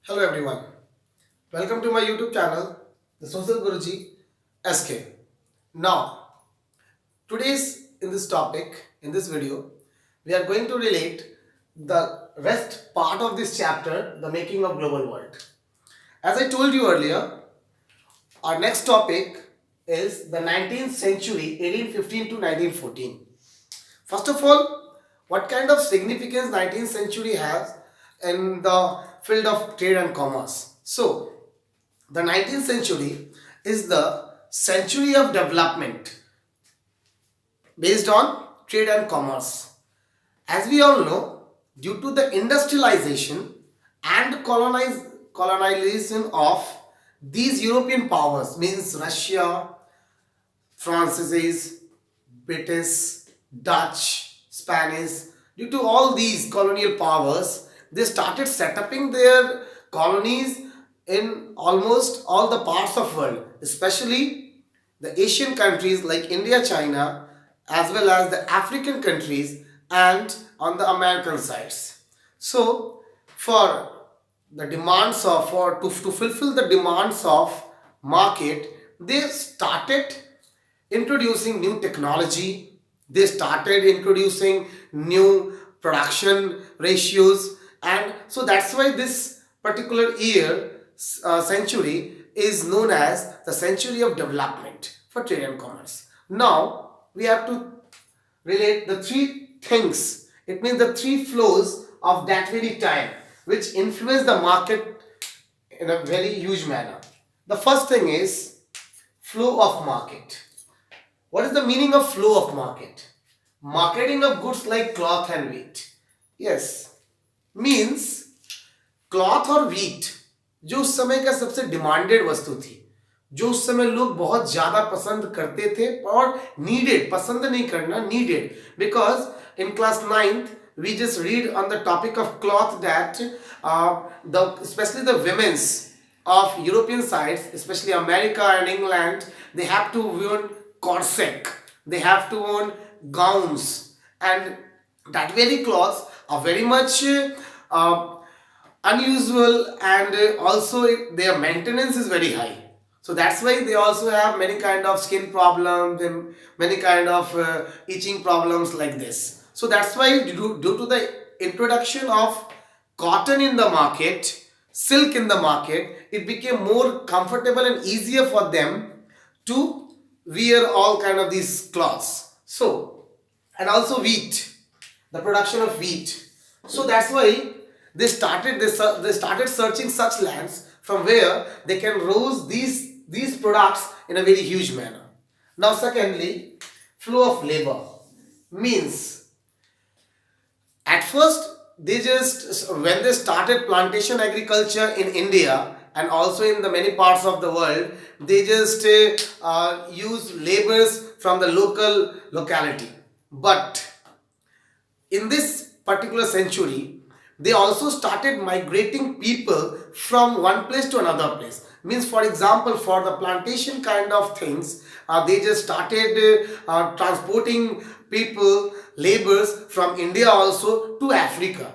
Hello everyone, welcome to my YouTube channel, the Social Guruji SK. Now, today's in this topic, in this video, we are going to relate the rest part of this chapter, the making of global world. As I told you earlier, our next topic is the 19th century, 1815 to 1914. First of all, what kind of significance 19th century has in the field of trade and commerce? So, the 19th century is the century of development based on trade and commerce. As we all know, due to the industrialization and colonization of these European powers, means Russia, France, British, Dutch, Spanish, due to all these colonial powers, they started setting their colonies in almost all the parts of world, especially the Asian countries like India, China, as well as the African countries and on the American sides. So, for the demands of to fulfill the demands of market, they started introducing new technology, they started introducing new production ratios, and so that's why this particular year century is known as the century of development for trade and commerce. Now we have to relate the three things, it means the three flows of that very time which influence the market in a very huge manner. The first thing is flow of market. What is the meaning of flow of market? Marketing of goods like cloth and wheat. Yes, means cloth और wheat जो उस समय का सबसे demanded वस्तु थी, जो उस समय लोग बहुत ज्यादा पसंद करते थे और नीडेड, पसंद नहीं करना, needed, because in class 9th we just read on the topic of cloth that especially the women's of European sides, especially America and England, they have to wear corset, they have to own gowns, and that very cloths are very much unusual, and also their maintenance is very high. So that's why they also have many kind of skin problems and many kind of itching problems like this. So that's why due to the introduction of cotton in the market, silk in the market, it became more comfortable and easier for them to wear all kind of these cloths. So, and also wheat, the production of wheat. So that's why they started searching such lands from where they can roast these products in a very huge manner. Now secondly, flow of labor means at first they just, when they started plantation agriculture in India and also in the many parts of the world, they just use laborers from the locality. But in this particular century, they also started migrating people from one place to another place. Means, for example, for the plantation kind of things, they just started transporting people, laborers from India also to Africa,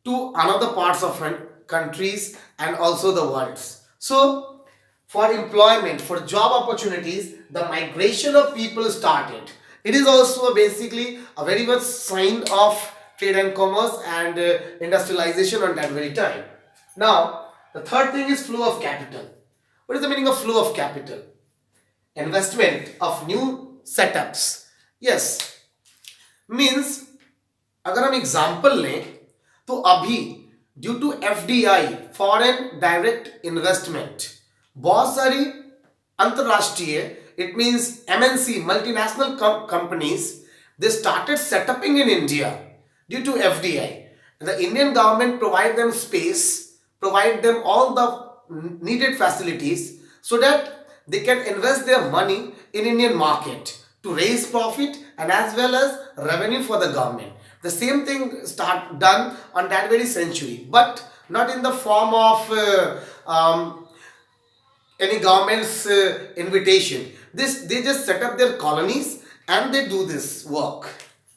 to another parts of countries and also the worlds. So for employment, for job opportunities, the migration of people started. It is also basically a very much sign of trade and commerce and industrialization on that very time. Now the third thing is flow of capital. What is the meaning of flow of capital? Investment of new setups. Yes, means अगर हम example लें तो अभी due to FDI, foreign direct investment, बहुत सारी अंतरराष्ट्रीय, it means MNC, multinational companies, they started setting in India due to FDI. The Indian government provide them space, provide them all the needed facilities so that they can invest their money in Indian market to raise profit and as well as revenue for the government. The same thing done on that very century, but not in the form of any government's invitation. They just set up their colonies and they do this work.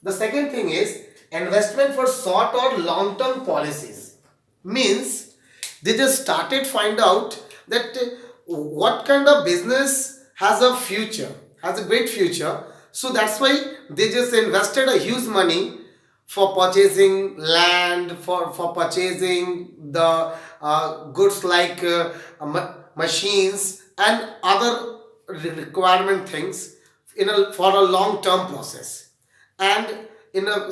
The second thing is investment for short or long term policies. Means They just started find out that what kind of business has a future, has a great future. So that's why they just invested a huge money for purchasing land, for purchasing the goods like machines and other requirement things in a for a long term process. And in a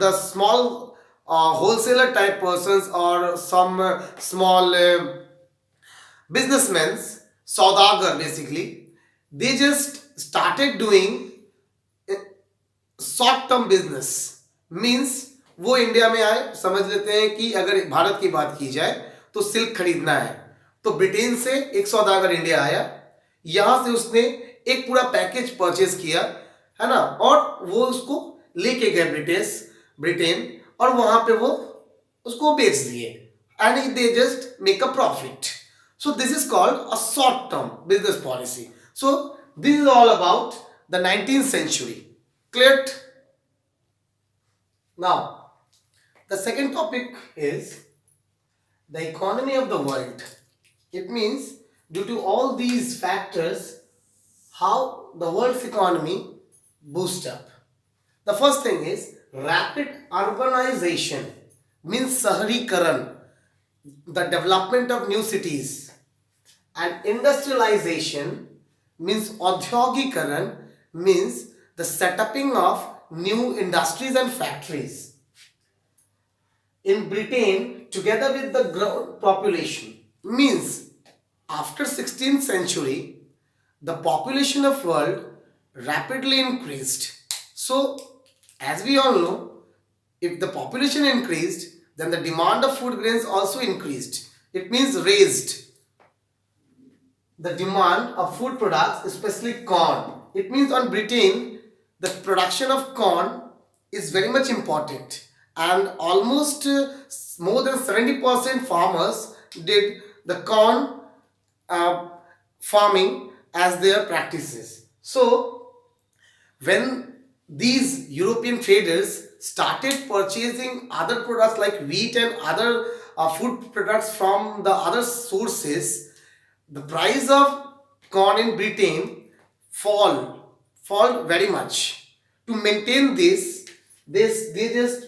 the small wholesaler type persons or some small businessmen, saudagar basically, they just started doing short term business means वो India में आए, समझ लेते हैं कि अगर भारत की बात की जाए तो सिल्क खरीदना है तो ब्रिटेन से एक सौदागर इंडिया आया, यहां से उसने एक पूरा पैकेज परचेज किया, है ना, और वो उसको लेके गए ब्रिटेन और वहां पे वो उसको बेच दिए and they just make a profit. So this is called a short term business policy. So this is all about the 19th century. Clear? Now, the second topic is the economy of the world. It means due to all these factors, how the world's economy boosts up. The first thing is rapid urbanization, means saharikaran, the development of new cities, and industrialization means audyogikaran, means the setting of new industries and factories. In Britain, together with the growing population, means after 16th century, the population of world rapidly increased. So, as we all know, if the population increased, then the demand of food grains also increased. It means raised the demand of food products, especially corn. It means on Britain, the production of corn is very much important and almost more than 70% farmers did the corn farming as their practices. So when these European traders started purchasing other products like wheat and other food products from the other sources, the price of corn in Britain fall very much. To maintain this, they just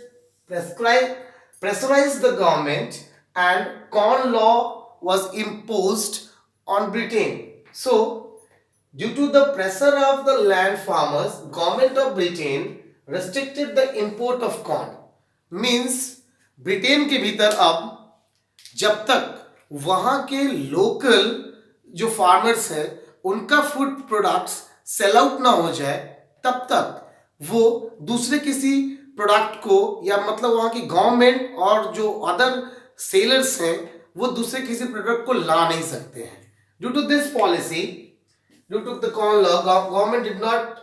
pressurized the government and corn law was imposed on Britain. So due to the pressure of the land farmers, government of Britain restricted the import of corn. Means Britain के भीतर अब जब तक वहां के local जो farmers हैं उनका फूड प्रोडक्ट्स सेल आउट ना हो जाए तब तक वो दूसरे किसी प्रोडक्ट को या मतलब वहां की गवर्नमेंट और जो अदर सेलर्स हैं वो दूसरे किसी प्रोडक्ट को ला नहीं सकते हैं. Due to this policy, due to the corn law, government did not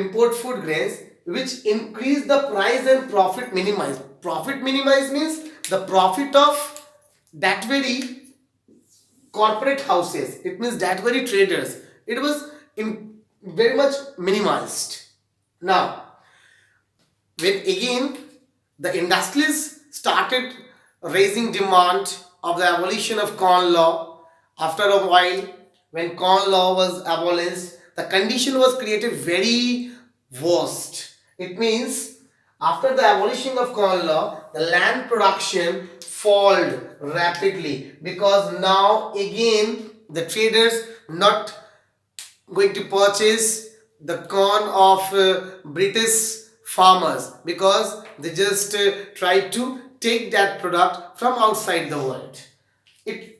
import food grains which increase the price and profit minimize. Profit minimize means the profit of that very corporate houses. It means that very traders. It was very much minimized. Now, when again the industries started raising demand of the abolition of corn law, after a while, when corn law was abolished, the condition was created very worst. It means after the abolition of corn law, the land production fell rapidly because now again the traders not going to purchase the corn of British farmers because they just try to take that product from outside the world. It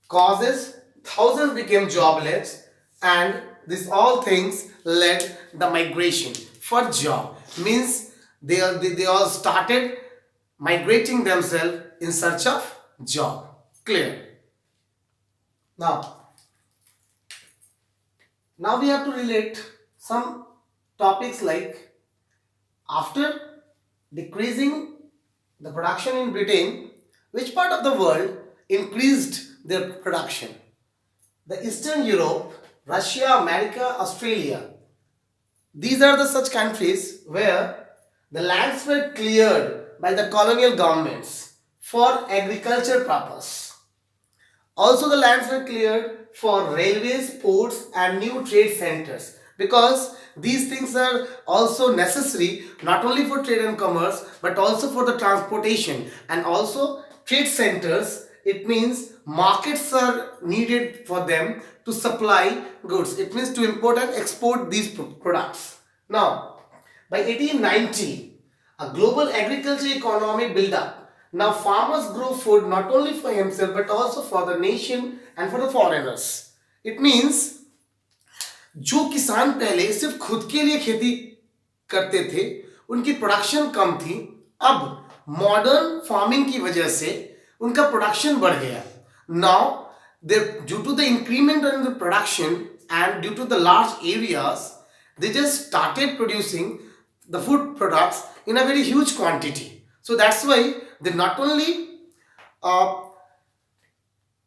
causes thousands became jobless and these all things led the migration for job. Means they all started migrating themselves in search of job. Clear? Now we have to relate some topics like after decreasing the production in Britain, which part of the world increased their production? The Eastern Europe, Russia, America, Australia. These are the such countries where the lands were cleared by the colonial governments for agriculture purpose. Also, the lands were cleared for railways, ports, and new trade centers, because these things are also necessary not only for trade and commerce but also for the transportation and also trade centers. It means markets are needed for them to supply goods. It means to import and export these products. Now, by 1890, a global agriculture economy built up. Now farmers grow food not only for himself but also for the nation and for the foreigners. It means जो किसान पहले सिर्फ खुद के लिए खेती करते थे, उनकी प्रोडक्शन कम थी, अब मॉडर्न फार्मिंग की वजह से उनका प्रोडक्शन बढ़ गया. Now due to the increment in the production and due to the large areas, they just started producing the food products in a very huge quantity. So that's why they not only uh,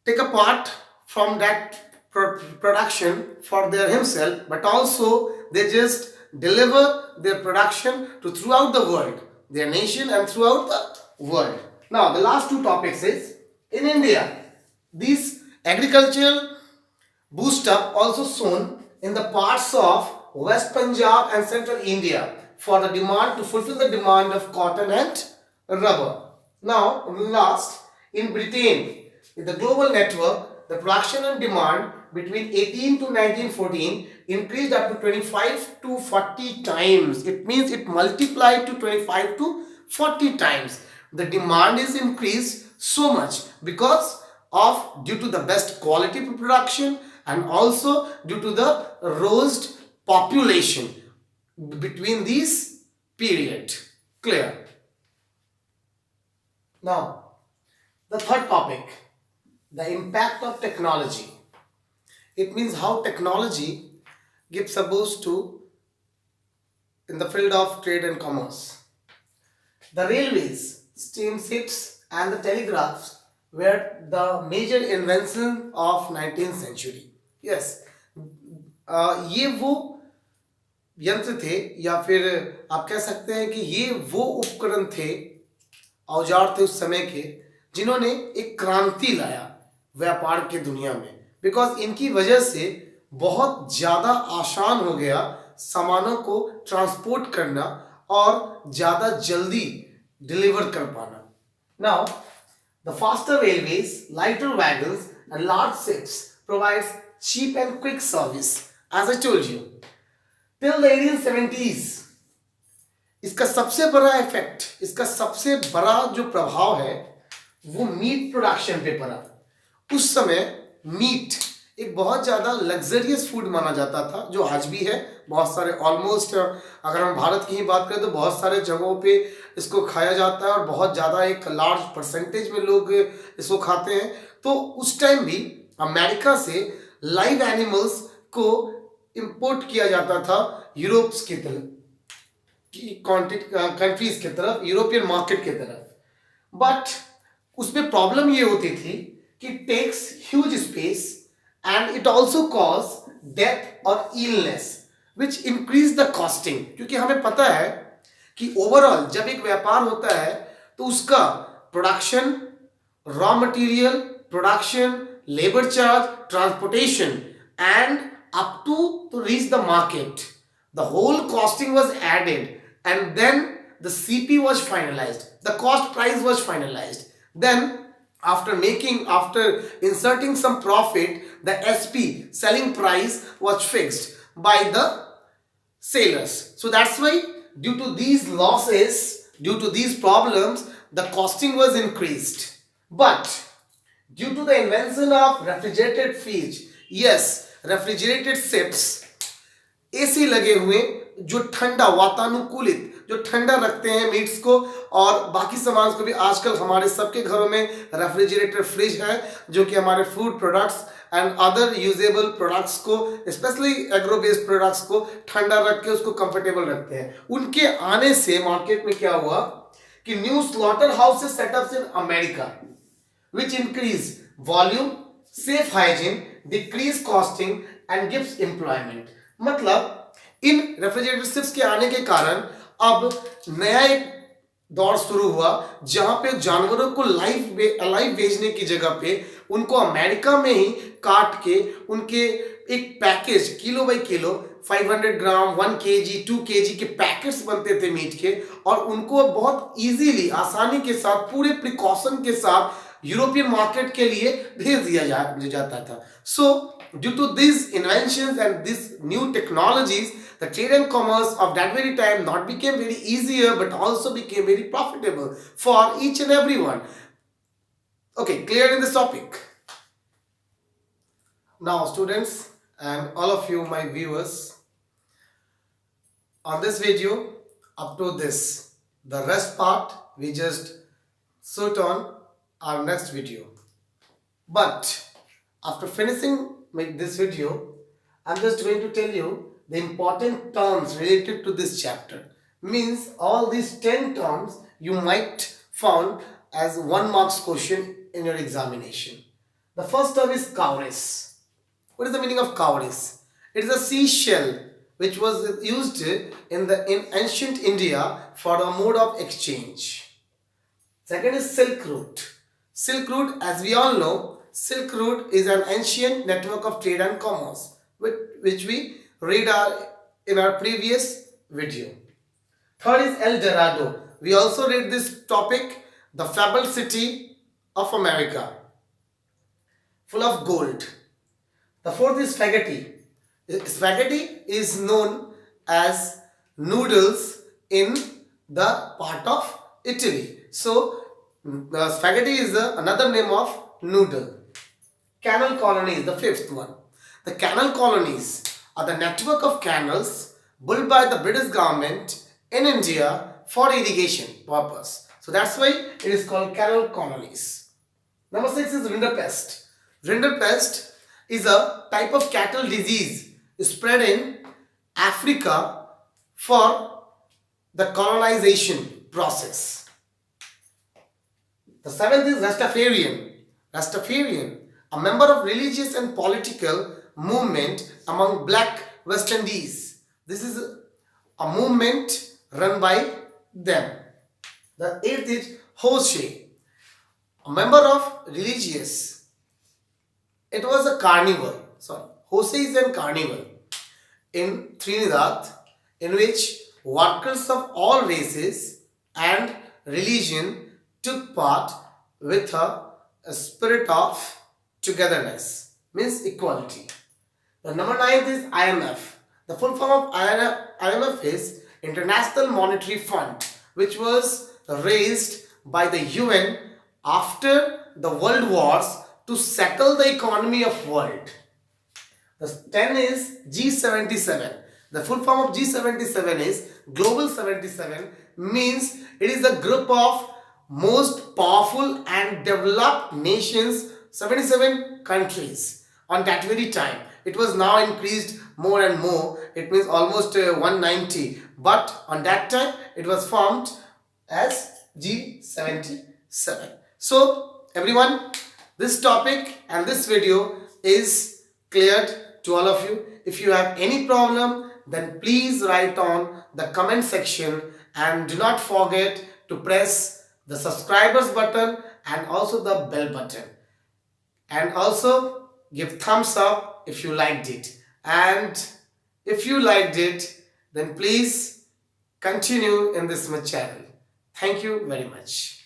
take a part from that production for their himself, but also they just deliver their production to throughout the world, their nation and throughout the world. Now the last two topics is in India. These agricultural boost up also shown in the parts of West Punjab and Central India for the demand to fulfill the demand of cotton and rubber. Now last, in Britain, in the global network, the production and demand between 18 to 1914 increased up to 25 to 40 times. It means it multiplied to 25 to 40 times. The demand is increased so much because of due to the best quality production and also due to the rose population between these period. Clear? Now the third topic, the impact of technology. It means how technology gives a boost to in the field of trade and commerce. The railways, steamships and the telegraphs were the major invention of 19th century. Yes, ये वो यंत्र थे या फिर आप कह सकते हैं कि ये वो उपकरण थे, औजार थे उस समय के, जिन्होंने एक क्रांति लाया व्यापार के दुनिया में. बिकॉज इनकी वजह से बहुत ज़्यादा आसान हो गया सामानों को ट्रांसपोर्ट करना और ज़्यादा जल्दी डिलीवर कर पाना. Now the faster railways, lighter wagons and large ships provides cheap and quick service. As I told you, till the 1870s, इसका सबसे बड़ा इफेक्ट, इसका सबसे बड़ा जो प्रभाव है वो मीट प्रोडक्शन पे पड़ा. उस समय मीट एक बहुत ज़्यादा लग्जरियस फूड माना जाता था, जो आज भी है. बहुत सारे ऑलमोस्ट अगर हम भारत की ही बात करें तो बहुत सारे जगहों पे इसको खाया जाता है और बहुत ज़्यादा एक लार्ज परसेंटेज में लोग इसको खाते हैं. तो उस टाइम भी अमेरिका से लाइव एनिमल्स को इंपोर्ट किया जाता था यूरोप की तरफ, कंट्रीज की तरफ, यूरोपियन मार्केट की तरफ. बट उसमें प्रॉब्लम ये होती थी कि takes huge space and it also cause death और illness which increase the costing. क्योंकि हमें पता है कि ओवरऑल जब एक व्यापार होता है तो उसका production, raw material, production, labor charge, transportation and up to reach the market, the whole costing was added and then the CP was finalized, the cost price was finalized. Then after inserting some profit, the SP, selling price, was fixed by the sailors. So that's why due to these losses, due to these problems, the costing was increased. But due to the invention of refrigerated fridge, yes, refrigerated ships, AC लगे हुए जो ठंडा, वातानुकूलित, जो ठंडा रखते हैं meets को और बाकी सामान को भी. आजकल हमारे सबके घरों में रेफ्रिजरेटर फ्रिज है जो कि हमारे food products and other usable products को, स्पेशली एग्रो बेस्ड प्रोडक्ट्स को ठंडा रख के उसको कंफर्टेबल रखते हैं. उनके आने से मार्केट में क्या हुआ कि new slaughter houses setups in America which increase volume, safe hygiene, decrease costing and gives employment. मतलब इन रेफ्रिजरेटर शिप्स के आने के कारण अब नया एक दौर शुरू हुआ जहां पे जानवरों को लाइव भेजने की जगह पे उनको अमेरिका में ही काट के उनके एक package kilo by kilo 500 gram 1 kg 2 kg के पैकेट्स बनते थे मीट के और उनको बहुत इजीली आसानी के साथ पूरे प्रिकॉशन के साथ यूरोपियन मार्केट के लिए भेज दिया जाता था. So due to this inventions and this new technologies, the trade and commerce of that very time not became very easier but also became very profitable for each and everyone. Okay, clear in this topic? Now students and all of you my viewers, on this video up to this, the rest part we just shoot on our next video. But after finishing this video, I'm just going to tell you the important terms related to this chapter. Means all these 10 terms you might found as 1 marks question in your examination. The first term is cowries. What is the meaning of cowries? It is a seashell which was used in ancient India for a mode of exchange. Second is silk route. Silk route, as we all know, silk route is an ancient network of trade and commerce which we read in our previous video. Third is El Dorado. We also read this topic, the fabled city of America, full of gold. The fourth is spaghetti. Spaghetti is known as noodles in the part of Italy. So, spaghetti is another name of noodle. Camel Colonies, the fifth one. The Camel Colonies are the network of canals built by the British government in India for irrigation purpose. So that's why it is called Camel Colonies. Number 6 is rinderpest. Rinderpest is a type of cattle disease spread in Africa for the colonization process. The seventh is Rastafarian. Rastafarian, a member of religious and political movement among black West Indies. This is a movement run by them. The eighth is Jose, a member of religious. It was a carnival. Sorry, Jose is a carnival in Trinidad in which workers of all races and religion took part with a spirit of togetherness, means equality. The number 9 is IMF. The full form of IMF is International Monetary Fund, which was raised by the UN after the world wars to settle the economy of world. The 10 is G77. The full form of G77 is Global 77, means it is a group of most powerful and developed nations, 77 countries on that very time. It was now increased more and more. It means almost 190. But on that time, it was formed as G77. So, everyone, this topic and this video is cleared to all of you. If you have any problem, then please write on the comment section and do not forget to press the subscribers button and also the bell button. And also give thumbs up if you liked it, and if you liked it, then please continue in this channel. Thank you very much.